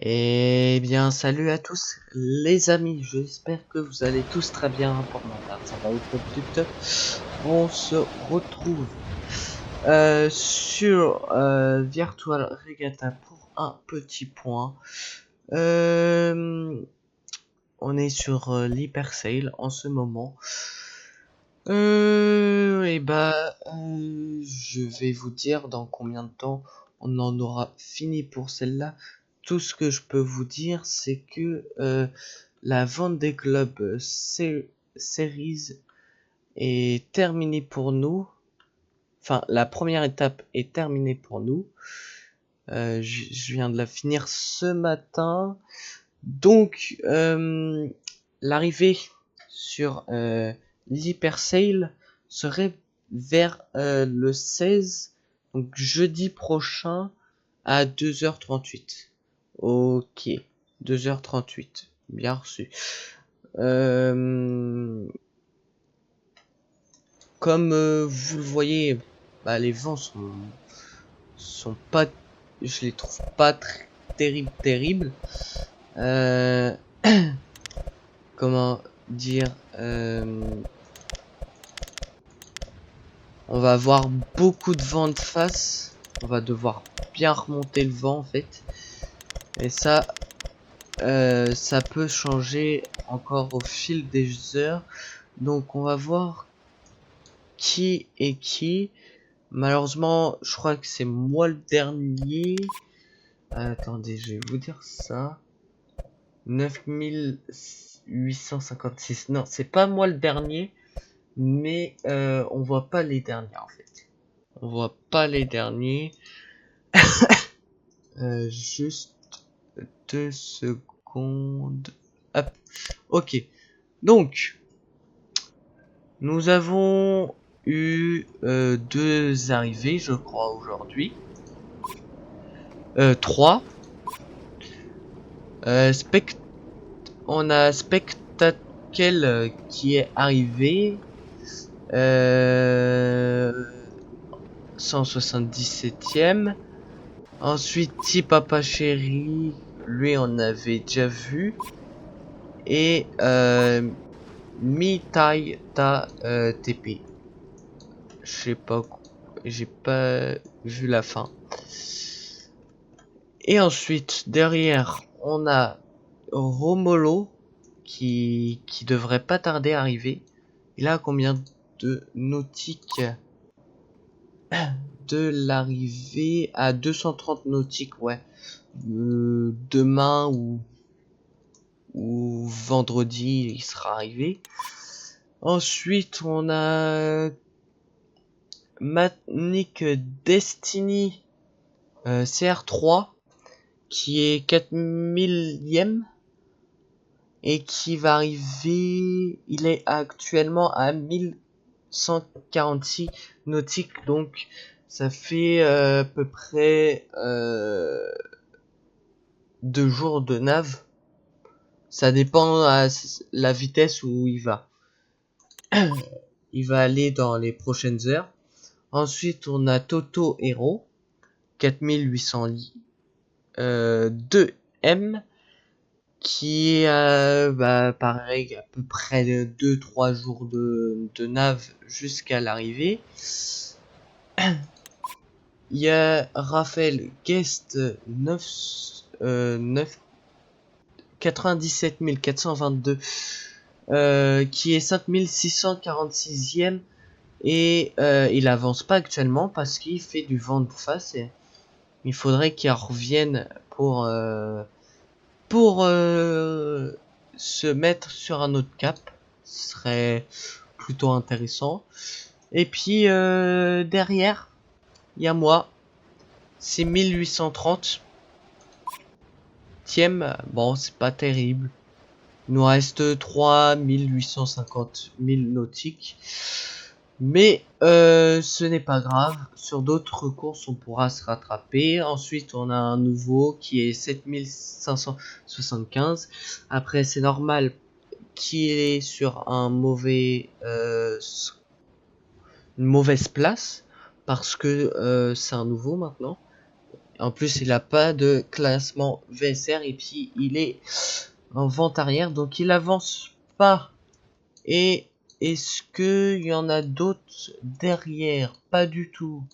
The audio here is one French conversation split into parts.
Eh bien, salut à tous les amis, j'espère que vous allez tous très bien. Pour ma part, ça va au top du top. On se retrouve sur Virtual Regatta pour un petit point. Euh, on est sur l'Hyper Sale en ce moment. Je vais vous dire dans combien de temps on en aura fini pour celle-là. Tout ce que je peux vous dire, c'est que la vente des clubs Series est terminée pour nous. Enfin, la première étape est terminée pour nous. Je viens de la finir ce matin. Donc, l'arrivée sur l'Hyper Sale serait vers le 16, donc jeudi prochain à 2h38. Ok, 2h38, bien reçu. Comme vous le voyez, bah, les vents sont pas, je les trouve pas très terribles. Euh, comment dire, on va avoir beaucoup de vent de face. On va devoir bien remonter le vent en fait. Et ça peut changer encore au fil des heures. Donc on va voir qui est qui. Malheureusement, je crois que c'est moi le dernier. Attendez, je vais vous dire ça. 9856. Non, c'est pas moi le dernier. Mais on voit pas les derniers en fait. On voit pas les derniers. Juste 2 secondes. Hop. Ok. Donc, nous avons eu 2 arrivées, je crois, aujourd'hui. 3. On a Spectacle qui est arrivé. 177e. Ensuite, Papa Chéri, lui on avait déjà vu. Et Mi-Tai Ta TP. Je sais pas, j'ai pas vu la fin. Et ensuite, derrière, on a Romolo qui devrait pas tarder à arriver. Il a combien de nautiques de l'arrivée à 230 nautiques, ouais. Demain ou vendredi, il sera arrivé. Ensuite, on a Manic Destiny CR3 qui est 4000e et qui va arriver. Il est actuellement à 1146 nautiques, donc ça fait à peu près 2 jours de nave. Ça dépend à la vitesse où il va. Il va aller dans les prochaines heures. Ensuite, on a Toto Hero, 4800 2M, qui est pareil, à peu près 2-3 jours de nave jusqu'à l'arrivée. Il y a Raphaël Guest 97 422 qui est 5646e et il avance pas actuellement parce qu'il fait du vent de face et il faudrait qu'il revienne pour se mettre sur un autre cap. Ce serait plutôt intéressant. Et puis derrière il y a moi, c'est 1830. Bon, c'est pas terrible. Il nous reste 3850 000 nautiques. Mais ce n'est pas grave. Sur d'autres courses, on pourra se rattraper. Ensuite, on a un nouveau qui est 7575. Après, c'est normal qu'il est sur un une mauvaise place. Parce que c'est un nouveau maintenant. En plus, il a pas de classement VSR et puis il est en vente arrière, donc il avance pas. Et est-ce que il y en a d'autres derrière? Pas du tout.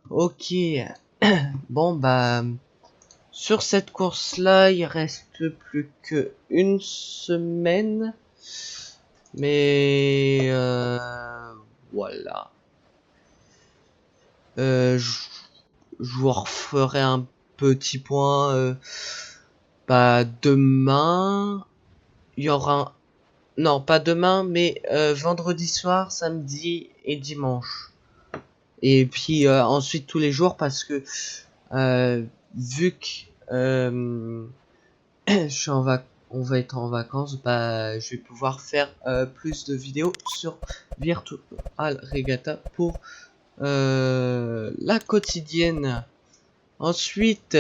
Ok. Bon bah sur cette course-là, il reste plus que une semaine. Mais voilà. Je vous referai un petit point. Bah demain, il y aura un... Non, pas demain, mais vendredi soir, samedi et dimanche. Et puis ensuite tous les jours parce que vu que je suis on va être en vacances, bah je vais pouvoir faire plus de vidéos sur Virtual Regatta pour la quotidienne. Ensuite,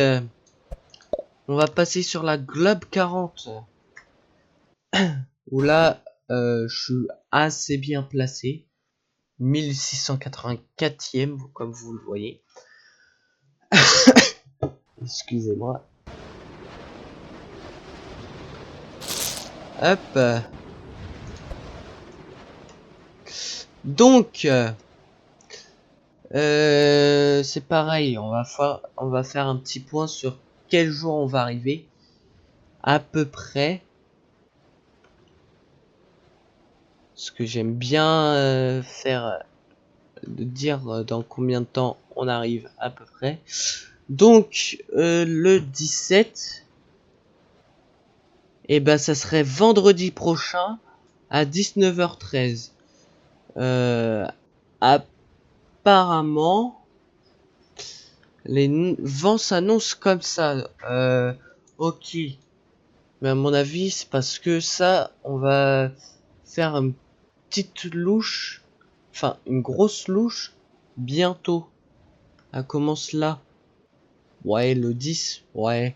on va passer sur la Globe 40 où là je suis assez bien placé, 1684e comme vous le voyez. Excusez-moi. Hop. Donc, c'est pareil. On va faire un petit point sur quel jour on va arriver. À peu près. Ce que j'aime bien faire, dire dans combien de temps on arrive à peu près. Donc, le 17. Et ben, ça serait vendredi prochain à 19h13. Apparemment, les vents s'annoncent comme ça. Ok. Mais à mon avis, c'est parce que ça, on va faire une petite louche. Enfin, une grosse louche. Bientôt. Elle commence là. Ouais, le 10. Ouais.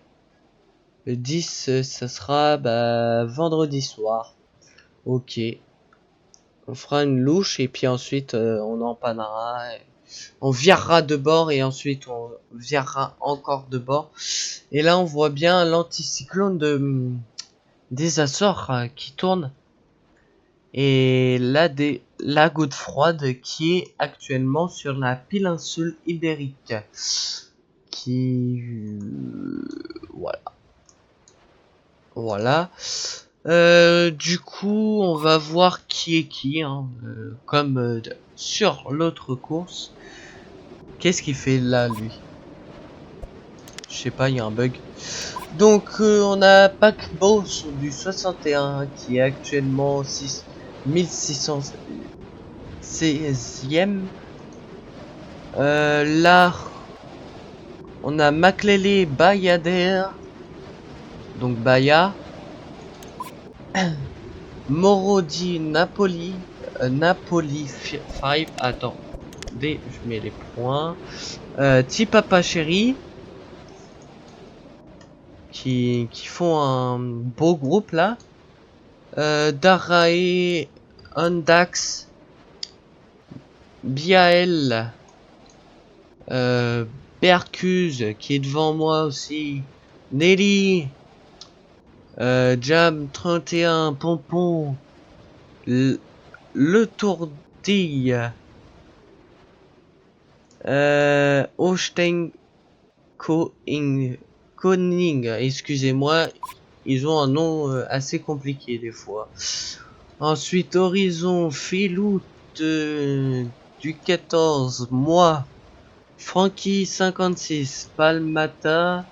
Le 10, ça sera bah, vendredi soir. Ok. On fera une louche et puis ensuite on empannera. On virera de bord et ensuite on virera encore de bord. Et là on voit bien l'anticyclone des Açores qui tourne. Et là la goutte froide qui est actuellement sur la péninsule ibérique. Qui... voilà. Voilà. Du coup, on va voir qui est qui, hein, comme sur l'autre course. Qu'est-ce qu'il fait là, lui? Je sais pas, il y a un bug. Donc, on a Paquebot sur du 61 qui est actuellement 1616e. Là, on a Maklele Bayader, donc Baya. Morodi Napoli. Napoli 5. Attends. Je mets les points. Tipapa Chéri. Qui font un beau groupe là. Darae. Undax. Biael. Bercuse qui est devant moi aussi. Nelly. Jam 31. Pompon. Le Tourdille. Holstein Koning, excusez-moi, ils ont un nom assez compliqué des fois. Ensuite, Horizon, Filout du 14, moi, Frankie 56, Palmata,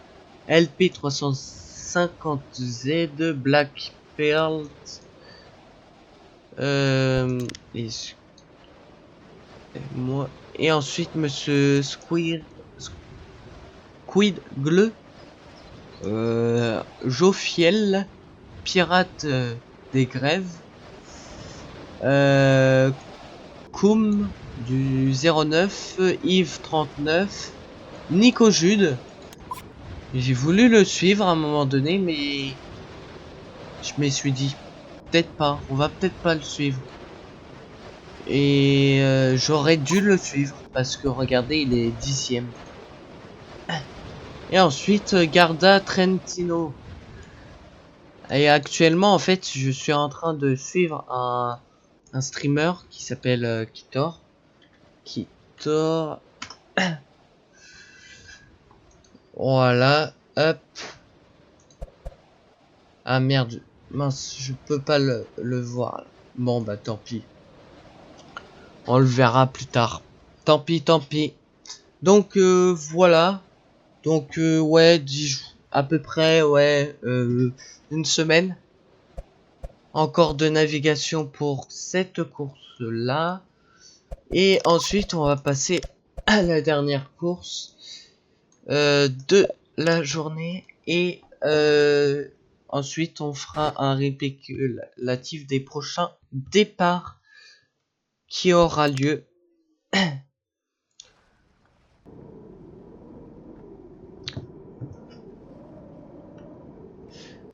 LP 350Z, Black Pearl, moi, et ensuite Monsieur Squid Gleu, Jofiel, Pirate des Grèves, Koum du 09, Yves 39, Nico Jude. J'ai voulu le suivre à un moment donné, mais je me suis dit peut-être pas, on va peut-être pas le suivre. Et j'aurais dû le suivre parce que regardez, il est 10e. Et ensuite, Garda Trentino. Et actuellement, en fait, je suis en train de suivre un streamer qui s'appelle Kitor. Kitor. Voilà. Hop. Ah merde. Mince, je peux pas le voir. Là. Bon, bah tant pis. On le verra plus tard. Tant pis, tant pis. Donc, voilà. Donc, ouais, 10 jours. À peu près, ouais. Une semaine. Encore de navigation pour cette course-là. Et ensuite, on va passer à la dernière course de la journée. Et ensuite, on fera un récapitulatif des prochains départs qui aura lieu.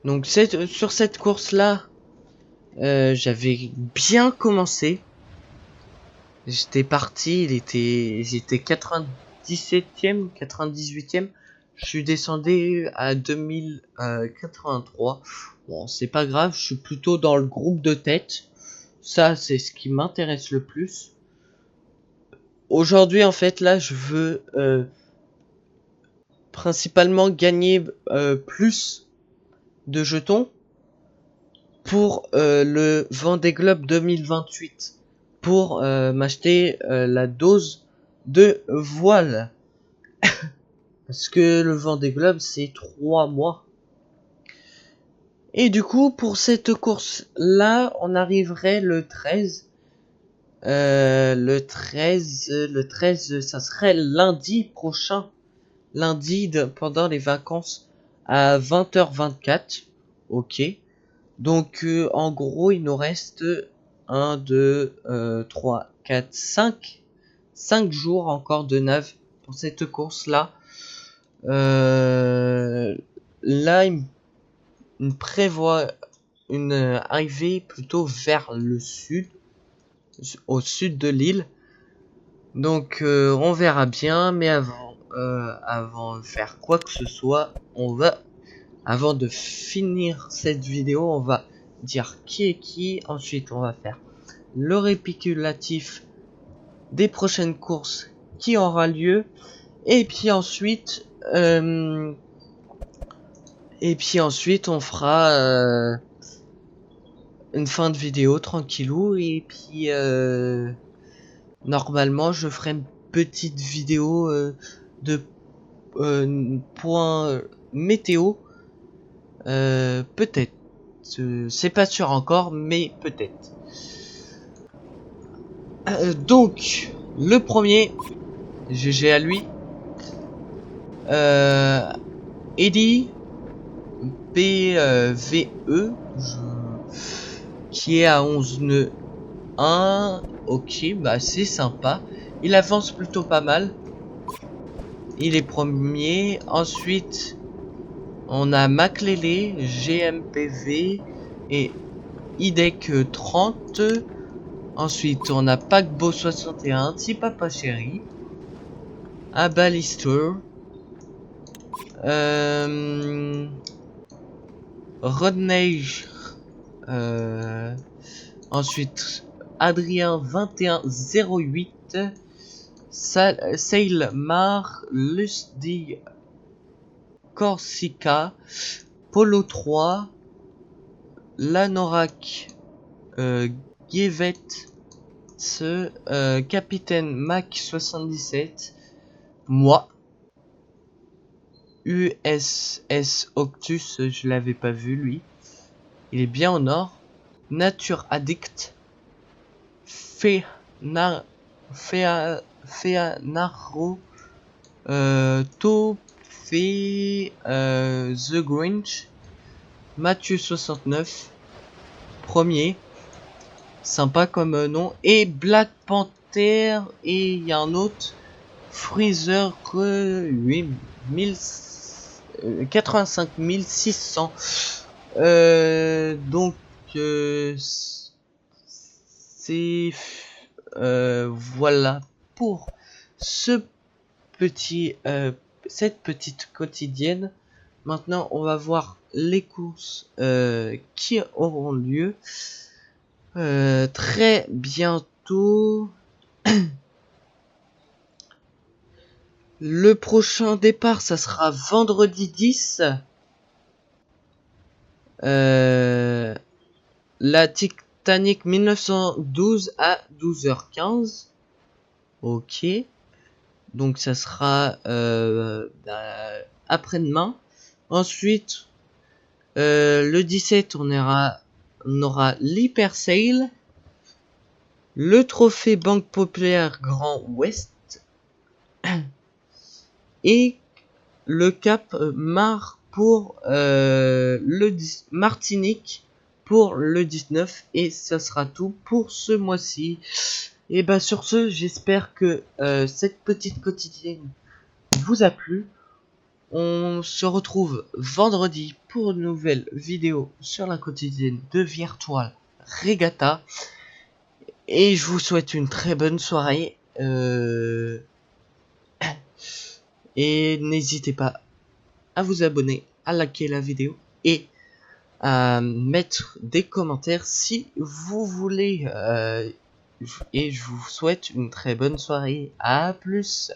Donc, sur cette course-là, j'avais bien commencé. J'étais parti, j'étais 97e, 98e. Je suis descendu à 2083. Bon, c'est pas grave, je suis plutôt dans le groupe de tête. Ça, c'est ce qui m'intéresse le plus. Aujourd'hui, en fait, là, je veux principalement gagner plus de jetons pour le Vendée Globe 2028. Pour m'acheter la dose de voile. Parce que le Vendée Globe, c'est 3 mois. Et du coup, pour cette course-là, on arriverait le 13. Le 13, ça serait lundi prochain. Lundi, pendant les vacances, à 20h24. Ok. Donc, en gros, il nous reste 1, 2, 3, 4, 5. 5 jours encore de nav pour cette course-là. Là, il me prévoit une arrivée plutôt vers le sud, au sud de l'île. Donc, on verra bien, mais avant de faire quoi que ce soit, avant de finir cette vidéo, on va dire qui est qui. Ensuite, on va faire le récapitulatif des prochaines courses qui aura lieu. Et puis ensuite, on fera une fin de vidéo tranquillou. Et puis, normalement, je ferai une petite vidéo de point météo. Peut-être. C'est pas sûr encore, mais peut-être. Donc, le premier, GG à lui. Eddie PVE, qui est à 11 nœuds 1. Ok, bah c'est sympa. Il avance plutôt pas mal. Il est premier. Ensuite, on a Maclélé, GMPV et IDEC 30. Ensuite, on a Paquebot 61, Tipapa Chéri, Abalister, Rodney, ensuite Adrien 2108, Sailmar, Lusty, Corsica, Polo 3, Lanorak, Givet, Capitaine Mac 77, moi, USS Octus, je l'avais pas vu lui. Il est bien au nord. Nature Addict. Feanaro. Topé. The Grinch. Mathieu 69. Premier. Sympa comme nom. Et Black Panther. Et il y a un autre. Freezer 85 600. Donc c'est voilà pour ce petit cette petite quotidienne. Maintenant, on va voir les courses qui auront lieu très bientôt. Le prochain départ, ça sera vendredi 10. La Titanic 1912 à 12h15. Ok. Donc ça sera après-demain. Ensuite, le 17, on aura l'Hyper Sale, le trophée Banque Populaire Grand Ouest et le Cap Mar pour Martinique pour le 19. Et ça sera tout pour ce mois-ci. Et bah sur ce, j'espère que cette petite quotidienne vous a plu. On se retrouve vendredi pour une nouvelle vidéo sur la quotidienne de Virtual Regatta. Et je vous souhaite une très bonne soirée. Et n'hésitez pas à vous abonner, à liker la vidéo et à mettre des commentaires si vous voulez. Et je vous souhaite une très bonne soirée. À plus.